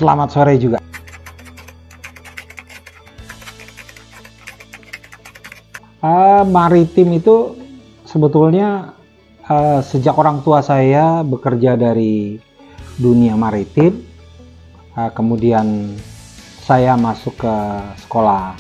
Selamat sore juga. Maritim itu sebetulnya sejak orang tua saya bekerja dari dunia maritim, kemudian saya masuk ke sekolah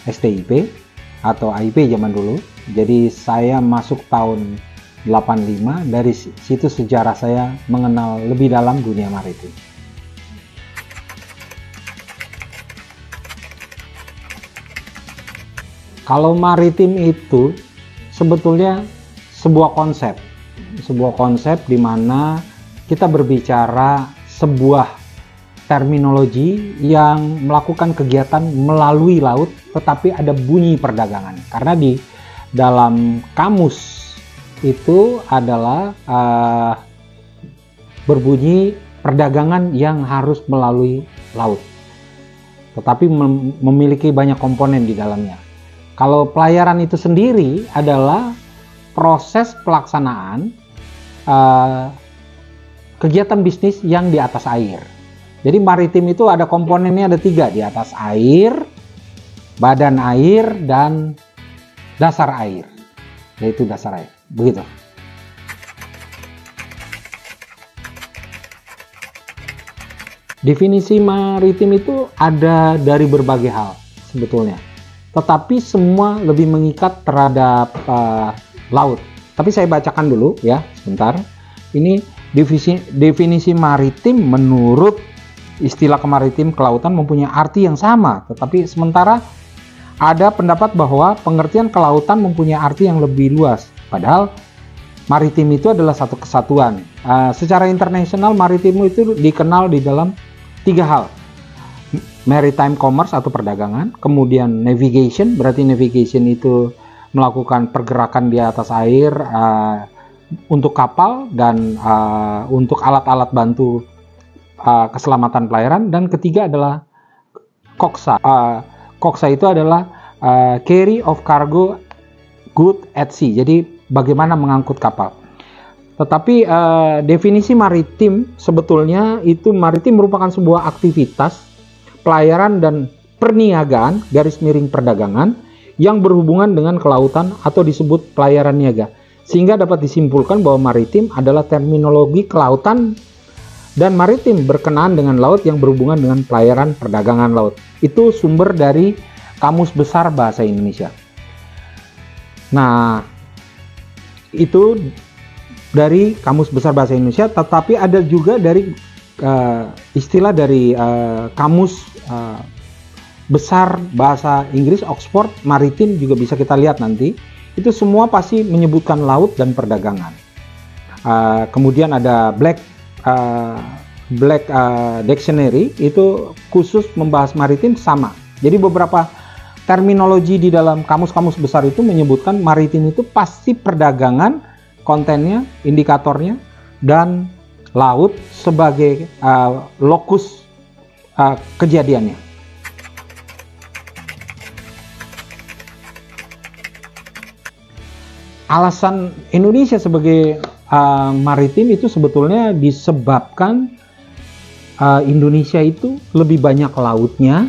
STIP atau AIP zaman dulu. Jadi saya masuk tahun 85, dari situ sejarah saya mengenal lebih dalam dunia maritim. Kalau maritim itu sebetulnya sebuah konsep di mana kita berbicara sebuah terminologi yang melakukan kegiatan melalui laut tetapi ada bunyi perdagangan. Karena di dalam kamus itu adalah berbunyi perdagangan yang harus melalui laut, tetapi memiliki banyak komponen di dalamnya. Kalau pelayaran itu sendiri adalah proses pelaksanaan kegiatan bisnis yang di atas air. Jadi maritim itu ada komponennya, ada 3, di atas air, badan air, dan dasar air, yaitu dasar air. Begitu. Definisi maritim itu ada dari berbagai hal sebetulnya, tetapi semua lebih mengikat terhadap laut. Tapi saya bacakan dulu ya, sebentar. Ini definisi maritim menurut istilah kemaritim kelautan mempunyai arti yang sama, tetapi sementara ada pendapat bahwa pengertian kelautan mempunyai arti yang lebih luas. Padahal maritim itu adalah satu kesatuan. Secara internasional maritim itu dikenal di dalam 3 hal. Maritime commerce atau perdagangan, kemudian navigation, berarti navigation itu melakukan pergerakan di atas air untuk kapal dan untuk alat-alat bantu keselamatan pelayaran, dan ketiga adalah koksa. Koksa itu adalah carry of cargo good at sea, jadi bagaimana mengangkut kapal. Tetapi definisi maritim sebetulnya itu maritim merupakan sebuah aktivitas pelayaran dan perniagaan garis miring perdagangan yang berhubungan dengan kelautan atau disebut pelayaran niaga. Sehingga dapat disimpulkan bahwa maritim adalah terminologi kelautan dan maritim berkenaan dengan laut yang berhubungan dengan pelayaran perdagangan laut. Itu sumber dari Kamus Besar Bahasa Indonesia. Nah, itu dari Kamus Besar Bahasa Indonesia, tetapi ada juga dari istilah dari Kamus Besar Bahasa Inggris Oxford Maritim, juga bisa kita lihat nanti. Itu semua pasti menyebutkan laut dan perdagangan. Kemudian ada Black Dictionary, itu khusus membahas maritim sama. Jadi beberapa terminologi di dalam kamus-kamus besar itu menyebutkan maritim itu pasti perdagangan, kontennya, indikatornya, dan laut sebagai lokus kejadiannya. Alasan Indonesia sebagai maritim itu sebetulnya disebabkan Indonesia itu lebih banyak lautnya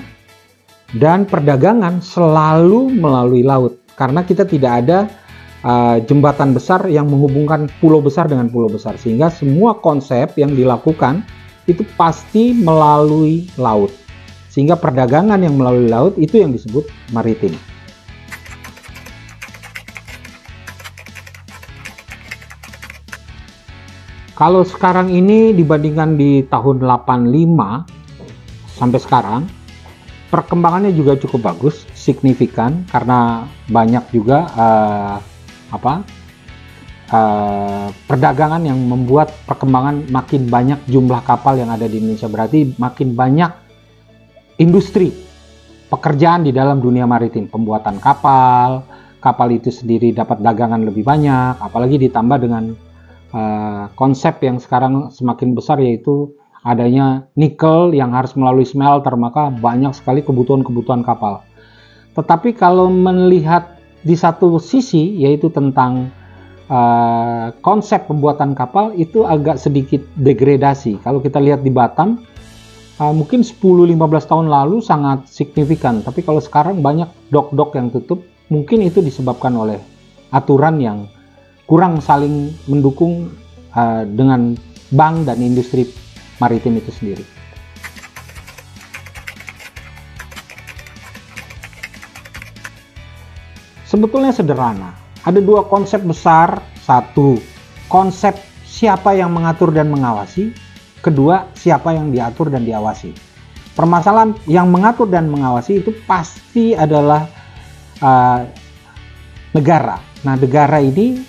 dan perdagangan selalu melalui laut, karena kita tidak ada jembatan besar yang menghubungkan pulau besar dengan pulau besar, sehingga semua konsep yang dilakukan itu pasti melalui laut, sehingga perdagangan yang melalui laut itu yang disebut maritim. Kalau sekarang ini dibandingkan di tahun 85 sampai sekarang, perkembangannya juga cukup bagus, signifikan, karena banyak juga perdagangan yang membuat perkembangan makin banyak jumlah kapal yang ada di Indonesia. Berarti makin banyak industri pekerjaan di dalam dunia maritim, pembuatan kapal itu sendiri dapat dagangan lebih banyak, apalagi ditambah dengan konsep yang sekarang semakin besar, yaitu adanya nikel yang harus melalui smelter, maka banyak sekali kebutuhan kapal. Tetapi kalau melihat di satu sisi, yaitu tentang konsep pembuatan kapal, itu agak sedikit degradasi. Kalau kita lihat di Batam, mungkin 10-15 tahun lalu sangat signifikan, tapi kalau sekarang banyak dok-dok yang tutup. Mungkin itu disebabkan oleh aturan yang kurang saling mendukung dengan bank dan industri maritim itu sendiri. Sebetulnya sederhana. Ada dua konsep besar. Satu, konsep siapa yang mengatur dan mengawasi. Kedua, siapa yang diatur dan diawasi. Permasalahan yang mengatur dan mengawasi itu pasti adalah negara. Nah, negara ini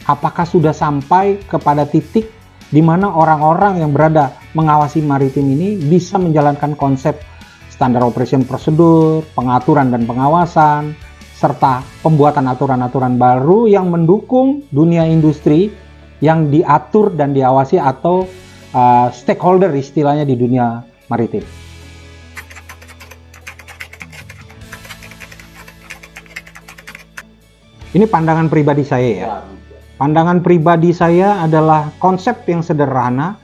apakah sudah sampai kepada titik di mana orang-orang yang berada mengawasi maritim ini bisa menjalankan konsep standar operation prosedur, pengaturan dan pengawasan, serta pembuatan aturan-aturan baru yang mendukung dunia industri yang diatur dan diawasi atau stakeholder istilahnya di dunia maritim. Ini pandangan pribadi saya ya. Pandangan pribadi saya adalah konsep yang sederhana,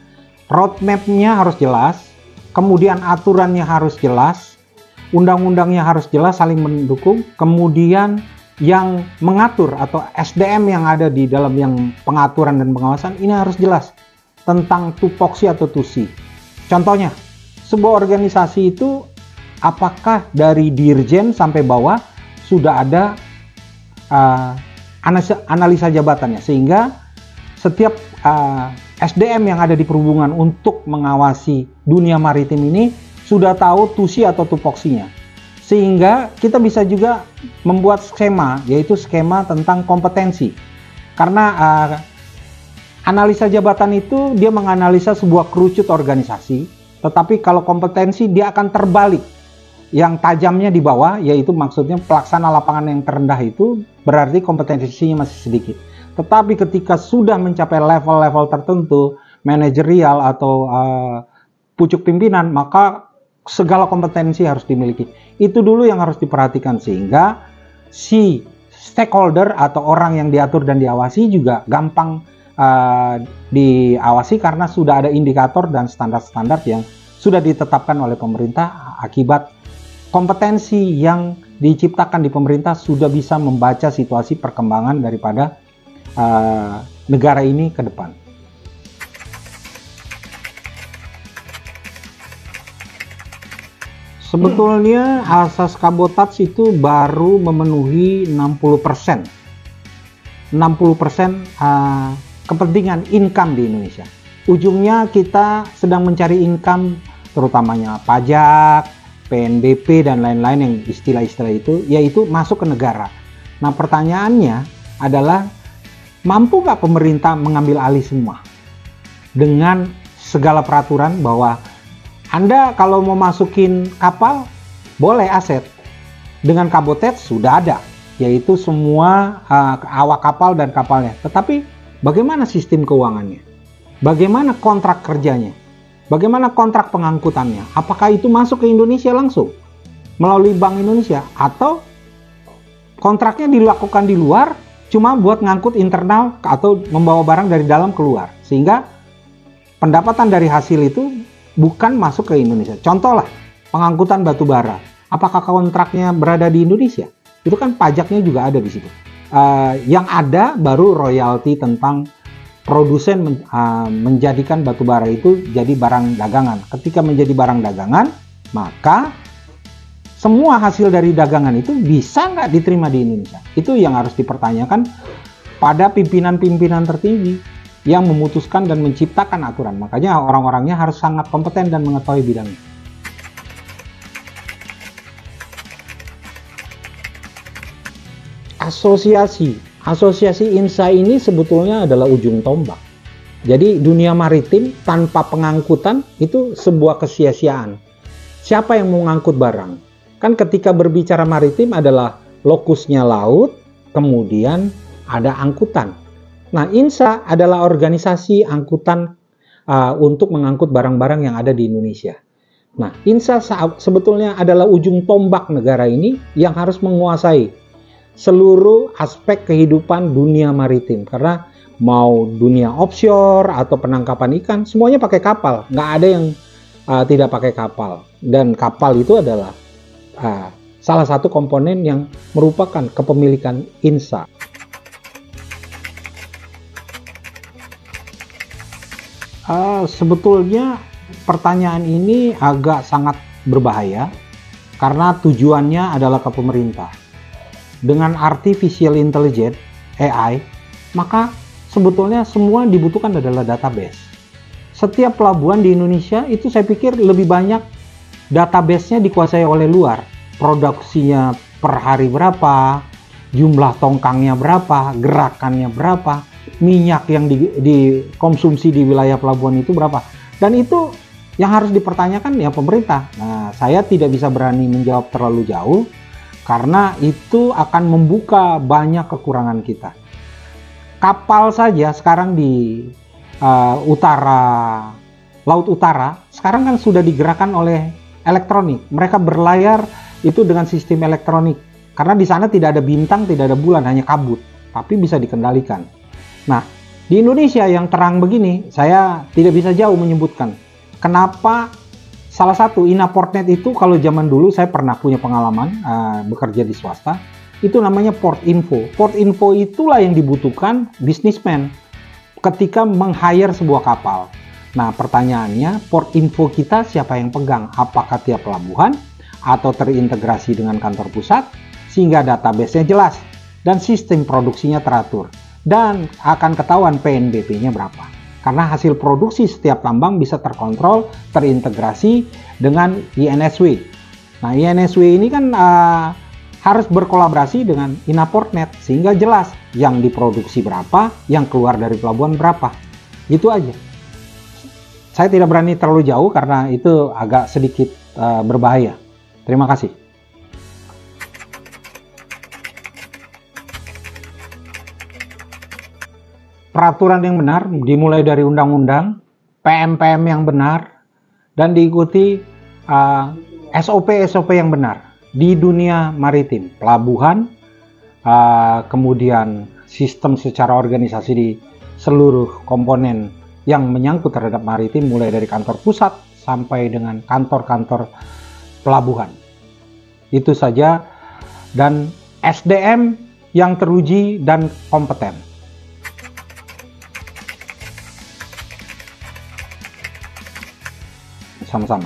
roadmap-nya harus jelas, kemudian aturannya harus jelas, undang-undangnya harus jelas, saling mendukung, kemudian yang mengatur atau SDM yang ada di dalam yang pengaturan dan pengawasan ini harus jelas tentang tupoksi atau tusi. Contohnya, sebuah organisasi itu apakah dari dirjen sampai bawah sudah ada analisa jabatannya, sehingga setiap SDM yang ada di perhubungan untuk mengawasi dunia maritim ini sudah tahu tusi atau tupoksinya, sehingga kita bisa juga membuat skema, yaitu skema tentang kompetensi. Karena analisa jabatan itu dia menganalisa sebuah kerucut organisasi, tetapi kalau kompetensi dia akan terbalik. Yang tajamnya di bawah, yaitu maksudnya pelaksana lapangan yang terendah itu berarti kompetensinya masih sedikit. Tetapi ketika sudah mencapai level-level tertentu, manajerial atau pucuk pimpinan, maka segala kompetensi harus dimiliki. Itu dulu yang harus diperhatikan, sehingga si stakeholder atau orang yang diatur dan diawasi juga gampang diawasi karena sudah ada indikator dan standar-standar yang sudah ditetapkan oleh pemerintah. Akibat kompetensi yang diciptakan di pemerintah sudah bisa membaca situasi perkembangan daripada negara ini ke depan. Sebetulnya asas kabotage itu baru memenuhi 60%. 60% kepentingan income di Indonesia. Ujungnya kita sedang mencari income, terutamanya pajak, PNBP dan lain-lain yang istilah-istilah itu, yaitu masuk ke negara. Nah, pertanyaannya adalah mampu nggak pemerintah mengambil alih semua dengan segala peraturan bahwa Anda kalau mau masukin kapal boleh aset, dengan kabotage sudah ada, yaitu semua awak kapal dan kapalnya. Tetapi bagaimana sistem keuangannya? Bagaimana kontrak kerjanya? Bagaimana kontrak pengangkutannya? Apakah itu masuk ke Indonesia langsung melalui Bank Indonesia, atau kontraknya dilakukan di luar cuma buat ngangkut internal atau membawa barang dari dalam keluar, sehingga pendapatan dari hasil itu bukan masuk ke Indonesia. Contoh lah, pengangkutan batu bara. Apakah kontraknya berada di Indonesia? Itu kan pajaknya juga ada di situ. Yang ada baru royalti tentang produsen menjadikan batu bara itu jadi barang dagangan. Ketika menjadi barang dagangan, maka semua hasil dari dagangan itu bisa nggak diterima di Indonesia? Itu yang harus dipertanyakan pada pimpinan-pimpinan tertinggi yang memutuskan dan menciptakan aturan. Makanya orang-orangnya harus sangat kompeten dan mengetahui bidangnya. Asosiasi INSA ini sebetulnya adalah ujung tombak. Jadi dunia maritim tanpa pengangkutan itu sebuah kesia-siaan. Siapa yang mau ngangkut barang? Kan ketika berbicara maritim adalah lokusnya laut, kemudian ada angkutan. Nah, INSA adalah organisasi angkutan untuk mengangkut barang-barang yang ada di Indonesia. Nah, INSA sebetulnya adalah ujung tombak negara ini yang harus menguasai seluruh aspek kehidupan dunia maritim, karena mau dunia offshore atau penangkapan ikan semuanya pakai kapal, nggak ada yang tidak pakai kapal, dan kapal itu adalah salah satu komponen yang merupakan kepemilikan INSA. Sebetulnya pertanyaan ini agak sangat berbahaya karena tujuannya adalah ke pemerintah. Dengan artificial intelligence (AI), maka sebetulnya semua dibutuhkan adalah database. Setiap pelabuhan di Indonesia itu saya pikir lebih banyak database-nya dikuasai oleh luar. Produksinya per hari berapa, jumlah tongkangnya berapa, gerakannya berapa, minyak yang dikonsumsi di wilayah pelabuhan itu berapa. Dan itu yang harus dipertanyakan ya pemerintah. Nah, saya tidak bisa berani menjawab terlalu jauh karena itu akan membuka banyak kekurangan kita. Kapal saja sekarang di Laut Utara sekarang kan sudah digerakkan oleh elektronik. Mereka berlayar itu dengan sistem elektronik karena di sana tidak ada bintang, tidak ada bulan, hanya kabut, tapi bisa dikendalikan. Nah, di Indonesia yang terang begini, saya tidak bisa jauh menyebutkan kenapa. Salah satu Inaportnet itu, kalau zaman dulu saya pernah punya pengalaman bekerja di swasta, itu namanya port info. Port info itulah yang dibutuhkan bisnismen ketika meng-hire sebuah kapal. Nah, pertanyaannya, port info kita siapa yang pegang? Apakah tiap pelabuhan atau terintegrasi dengan kantor pusat sehingga database-nya jelas dan sistem produksinya teratur dan akan ketahuan PNBP-nya berapa? Karena hasil produksi setiap tambang bisa terkontrol, terintegrasi dengan INSW. Nah, INSW ini kan harus berkolaborasi dengan Inaportnet sehingga jelas yang diproduksi berapa, yang keluar dari pelabuhan berapa. Itu aja. Saya tidak berani terlalu jauh karena itu agak sedikit berbahaya. Terima kasih. Peraturan yang benar dimulai dari undang-undang, PM-PM yang benar, dan diikuti SOP-SOP yang benar di dunia maritim, pelabuhan, kemudian sistem secara organisasi di seluruh komponen yang menyangkut terhadap maritim, mulai dari kantor pusat sampai dengan kantor-kantor pelabuhan. Itu saja, dan SDM yang teruji dan kompeten. Sama-sama.